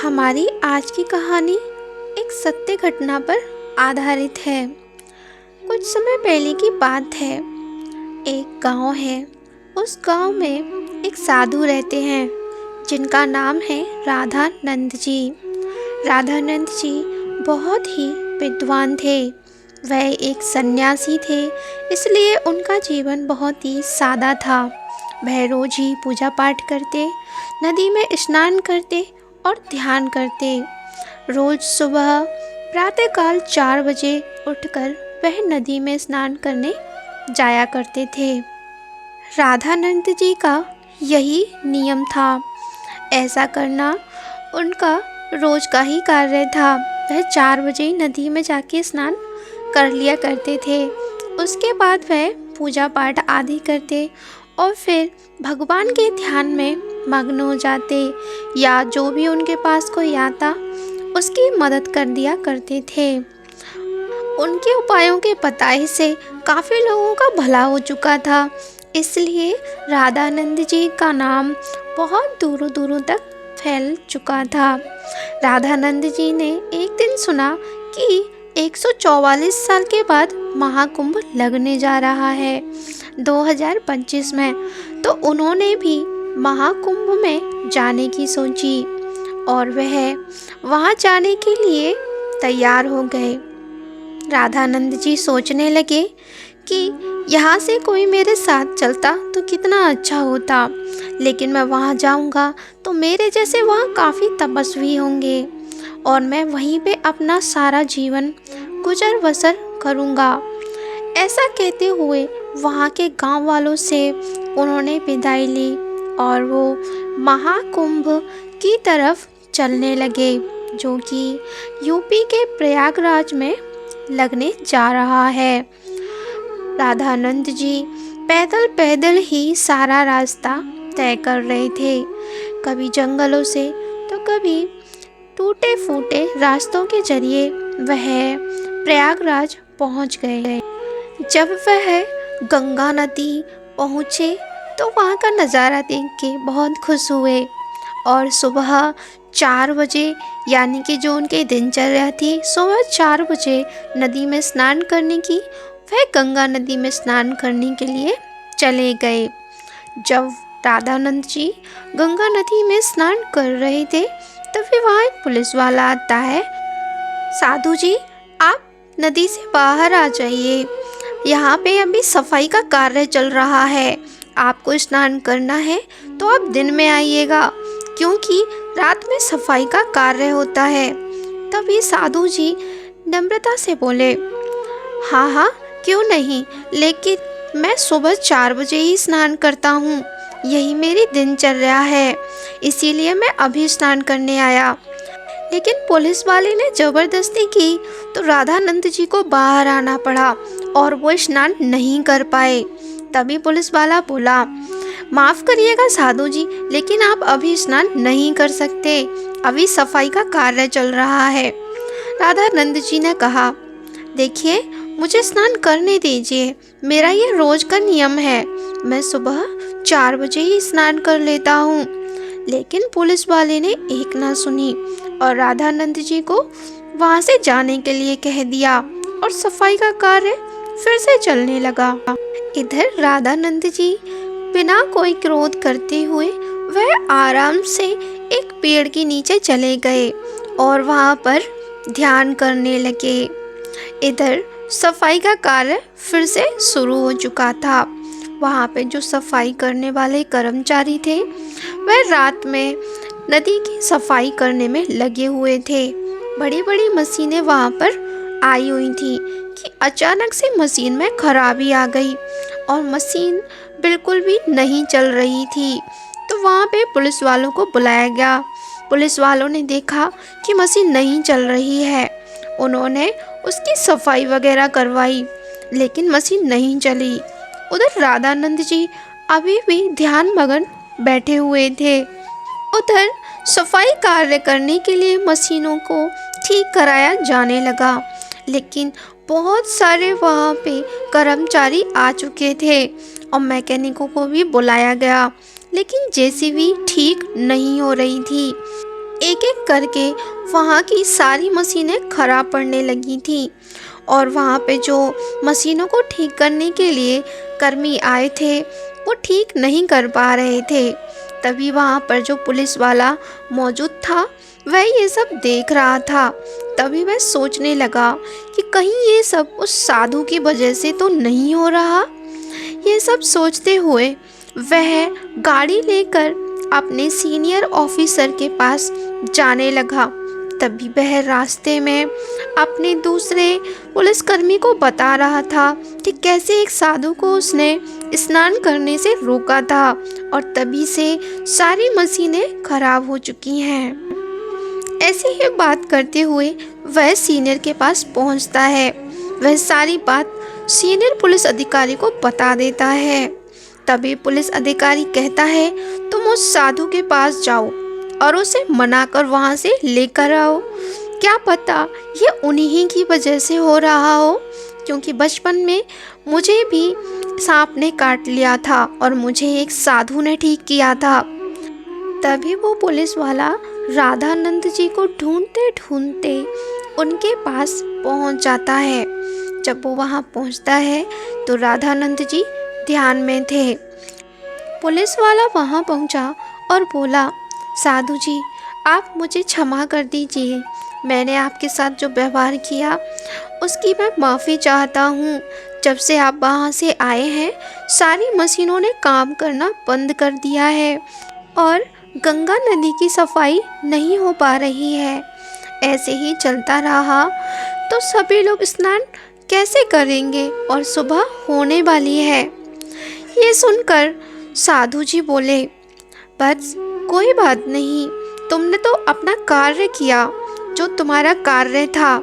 हमारी आज की कहानी एक सत्य घटना पर आधारित है। कुछ समय पहले की बात है। एक गांव है। उस गांव में एक साधु रहते हैं जिनका नाम है राधानंद जी। राधानंद जी बहुत ही विद्वान थे। वह एक सन्यासी थे, इसलिए उनका जीवन बहुत ही सादा था। वह रोज ही पूजा पाठ करते, नदी में स्नान करते और ध्यान करते। रोज सुबह प्रातःकाल 4 बजे उठकर वह नदी में स्नान करने जाया करते थे। राधानंद जी का यही नियम था। ऐसा करना उनका रोज का ही कार्य था। वह 4 बजे नदी में जाके स्नान कर लिया करते थे। उसके बाद वह पूजा पाठ आदि करते और फिर भगवान के ध्यान में मग्न हो जाते, या जो भी उनके पास कोई आता उसकी मदद कर दिया करते थे। उनके उपायों के बताए से काफ़ी लोगों का भला हो चुका था, इसलिए राधानंद जी का नाम बहुत दूरों दूरों तक फैल चुका था। राधानंद जी ने एक दिन सुना कि 144 साल के बाद महाकुंभ लगने जा रहा है 2025 में, तो उन्होंने भी महाकुंभ में जाने की सोची और वह वहां जाने के लिए तैयार हो गए। राधानंद जी सोचने लगे कि यहाँ से कोई मेरे साथ चलता तो कितना अच्छा होता, लेकिन मैं वहाँ जाऊँगा तो मेरे जैसे वहाँ काफ़ी तपस्वी होंगे और मैं वहीं पे अपना सारा जीवन गुजर बसर करूँगा। ऐसा कहते हुए वहाँ के गांव वालों से उन्होंने विदाई ली और वो महाकुंभ की तरफ चलने लगे, जो कि यूपी के प्रयागराज में लगने जा रहा है। राधानंद जी पैदल पैदल ही सारा रास्ता तय कर रहे थे। कभी जंगलों से तो कभी टूटे फूटे रास्तों के जरिए वह प्रयागराज पहुंच गए। जब वह गंगा नदी पहुँचे तो वहाँ का नज़ारा देख के बहुत खुश हुए और सुबह 4 बजे, यानी कि जो उनकी दिनचर्या थी, सुबह 4 बजे नदी में स्नान करने की, वह गंगा नदी में स्नान करने के लिए चले गए। जब राधानंद जी गंगा नदी में स्नान कर रहे थे तभी वहाँ एक पुलिस वाला आता है। साधु जी, आप नदी से बाहर आ जाइए, यहाँ पे अभी सफाई का कार्य चल रहा है। आपको स्नान करना है तो आप दिन में आइएगा, क्योंकि रात में सफाई का कार्य होता है। तभी साधु जी नम्रता से बोले, हाँ हाँ क्यों नहीं, लेकिन मैं सुबह 4 बजे ही स्नान करता हूँ, यही मेरी दिनचर्या है, इसीलिए मैं अभी स्नान करने आया। लेकिन पुलिस वाले ने ज़बरदस्ती की तो राधानंद जी को बाहर आना पड़ा और वो स्नान नहीं कर पाए। तभी पुलिस वाला बोला, माफ़ करिएगा साधु जी, लेकिन आप अभी स्नान नहीं कर सकते, अभी सफाई का कार्य चल रहा है। राधानंद जी ने कहा, देखिए मुझे स्नान करने दीजिए, मेरा ये रोज़ का नियम है, मैं सुबह 4 बजे ही स्नान कर लेता हूँ। लेकिन पुलिस वाले ने एक ना सुनी और राधानंद जी को वहाँ से जाने के लिए कह दिया और सफाई का कार्य फिर से चलने लगा। इधर राधानंद जी बिना कोई क्रोध करते हुए वह आराम से एक पेड़ के नीचे चले गए और वहाँ पर ध्यान करने लगे। इधर सफाई का कार्य फिर से शुरू हो चुका था। वहाँ पे जो सफाई करने वाले कर्मचारी थे वह रात में नदी की सफाई करने में लगे हुए थे। बड़ी बड़ी मशीनें वहाँ पर आई हुई थी कि अचानक से मशीन में खराबी आ गई और मशीन बिल्कुल भी नहीं चल रही थी। तो वहाँ पे पुलिस वालों को बुलाया गया। पुलिस वालों ने देखा कि मशीन नहीं चल रही है, उन्होंने उसकी सफाई वगैरह करवाई, लेकिन मशीन नहीं चली। उधर राधानंद जी अभी भी ध्यान मगन बैठे हुए थे। उधर सफाई कार्य करने के लिए मशीनों को ठीक कराया जाने लगा, लेकिन बहुत सारे वहाँ पे कर्मचारी आ चुके थे और मैकेनिकों को भी बुलाया गया, लेकिन जेसीबी ठीक नहीं हो रही थी। एक एक करके वहाँ की सारी मशीनें खराब पड़ने लगी थी और वहाँ पे जो मशीनों को ठीक करने के लिए कर्मी आए थे वो ठीक नहीं कर पा रहे थे। तभी वहाँ पर जो पुलिस वाला मौजूद था वह ये सब देख रहा था। तभी वह सोचने लगा कि कहीं ये सब उस साधु की वजह से तो नहीं हो रहा। ये सब सोचते हुए वह गाड़ी लेकर अपने सीनियर ऑफिसर के पास जाने लगा। तभी वह रास्ते में अपने दूसरे पुलिसकर्मी को बता रहा था कि कैसे एक साधु को उसने स्नान करने से रोका था और तभी से सारी मशीनें खराब हो चुकी हैं। ऐसी ही बात करते हुए वह सीनियर के पास पहुंचता है। वह सारी बात सीनियर पुलिस अधिकारी को बता देता है। तभी पुलिस अधिकारी कहता है तुम उस साधु के पास जाओ और उसे मनाकर वहां से लेकर आओ। क्या पता ये उन्हीं की वजह से हो रहा हो, क्योंकि बचपन में मुझे भी सांप ने काट लिया था और मुझे एक साधु ने ठीक किया था। तभी वो पुलिस वाला राधानंद जी को ढूंढते ढूंढते उनके पास पहुंच जाता है। जब वो वहां पहुंचता है तो राधानंद जी ध्यान में थे। पुलिस वाला वहां पहुंचा और बोला, साधु जी आप मुझे क्षमा कर दीजिए, मैंने आपके साथ जो व्यवहार किया उसकी मैं माफ़ी चाहता हूँ। जब से आप वहाँ से आए हैं सारी मशीनों ने काम करना बंद कर दिया है और गंगा नदी की सफाई नहीं हो पा रही है। ऐसे ही चलता रहा तो सभी लोग स्नान कैसे करेंगे और सुबह होने वाली है। ये सुनकर साधु जी बोले, बस कोई बात नहीं, तुमने तो अपना कार्य किया जो तुम्हारा कार्य था,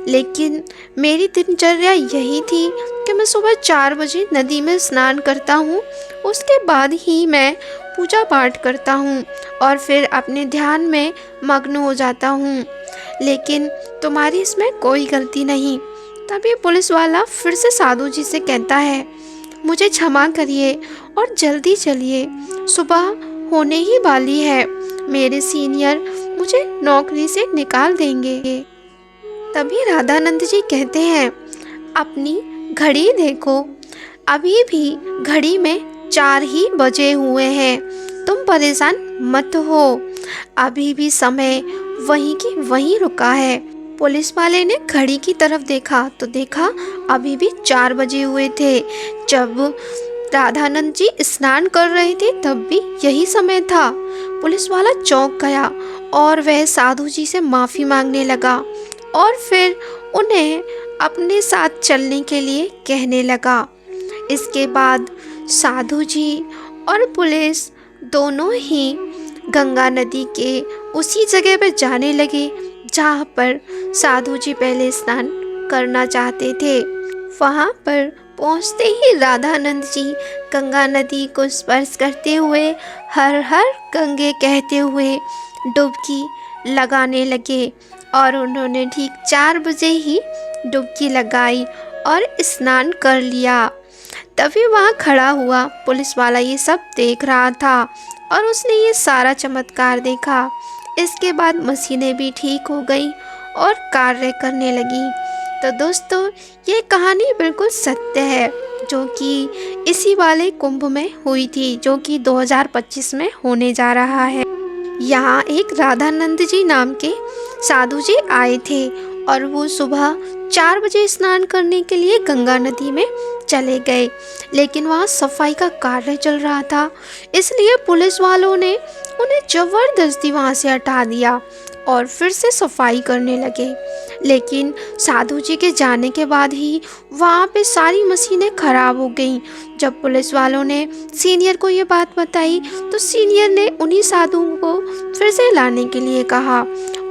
लेकिन मेरी दिनचर्या यही थी कि मैं सुबह 4 बजे नदी में स्नान करता हूँ, उसके बाद ही मैं पूजा पाठ करता हूँ और फिर अपने ध्यान में मग्न हो जाता हूँ, लेकिन तुम्हारी इसमें कोई गलती नहीं। तभी पुलिस वाला फिर से साधु जी से कहता है, मुझे क्षमा करिए और जल्दी चलिए, सुबह होने ही वाली है, मेरे सीनियर मुझे नौकरी से निकाल देंगे। तभी राधानंद जी कहते हैं, अपनी घड़ी देखो, अभी भी घड़ी में 4 ही बजे हुए हैं, तुम परेशान मत हो, अभी भी समय वहीं की वहीं रुका है। पुलिस वाले ने घड़ी की तरफ देखा तो देखा अभी भी 4 बजे हुए थे। जब राधानंद जी स्नान कर रहे थे तब भी यही समय था। पुलिस वाला चौंक गया और वह साधु जी से माफ़ी मांगने लगा और फिर उन्हें अपने साथ चलने के लिए कहने लगा। इसके बाद साधु जी और पुलिस दोनों ही गंगा नदी के उसी जगह पर जाने लगे जहाँ पर साधु जी पहले स्नान करना चाहते थे। वहाँ पर पहुँचते ही राधानंद जी गंगा नदी को स्पर्श करते हुए हर हर गंगे कहते हुए डुबकी लगाने लगे और उन्होंने ठीक 4 बजे ही डुबकी लगाई और स्नान कर लिया। तभी वहाँ खड़ा हुआ पुलिस वाला ये सब देख रहा था और उसने ये सारा चमत्कार देखा। इसके बाद मशीनें भी ठीक हो गई और कार्य करने लगी। तो दोस्तों ये कहानी बिल्कुल सत्य है जो कि इसी वाले कुंभ में हुई थी, जो कि 2025 में होने जा रहा है। यहाँ एक राधानंद जी नाम के साधु जी आए थे और वो सुबह 4 बजे स्नान करने के लिए गंगा नदी में चले गए, लेकिन वहाँ सफाई का कार्य चल रहा था, इसलिए पुलिस वालों ने उन्हें ज़बरदस्ती वहाँ से हटा दिया और फिर से सफाई करने लगे। लेकिन साधु जी के जाने के बाद ही वहाँ पे सारी मशीनें खराब हो गईं। जब पुलिस वालों ने सीनियर को ये बात बताई तो सीनियर ने उन्हीं साधुओं को फिर से लाने के लिए कहा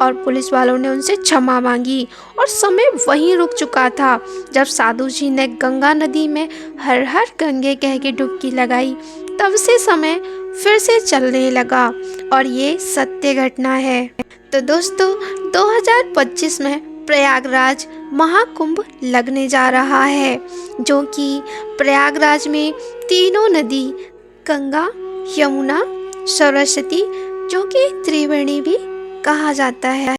और पुलिस वालों ने उनसे क्षमा मांगी और समय वहीं रुक चुका था जब साधु जी ने गंगा नदी में हर हर गंगे कह के डुबकी लगाई। तब से समय फिर से चलने लगा और ये सत्य घटना है। तो दोस्तों 2025 में प्रयागराज महाकुंभ लगने जा रहा है, जो कि प्रयागराज में तीनों नदी गंगा, यमुना, सरस्वती जो कि त्रिवेणी भी कहा जाता है।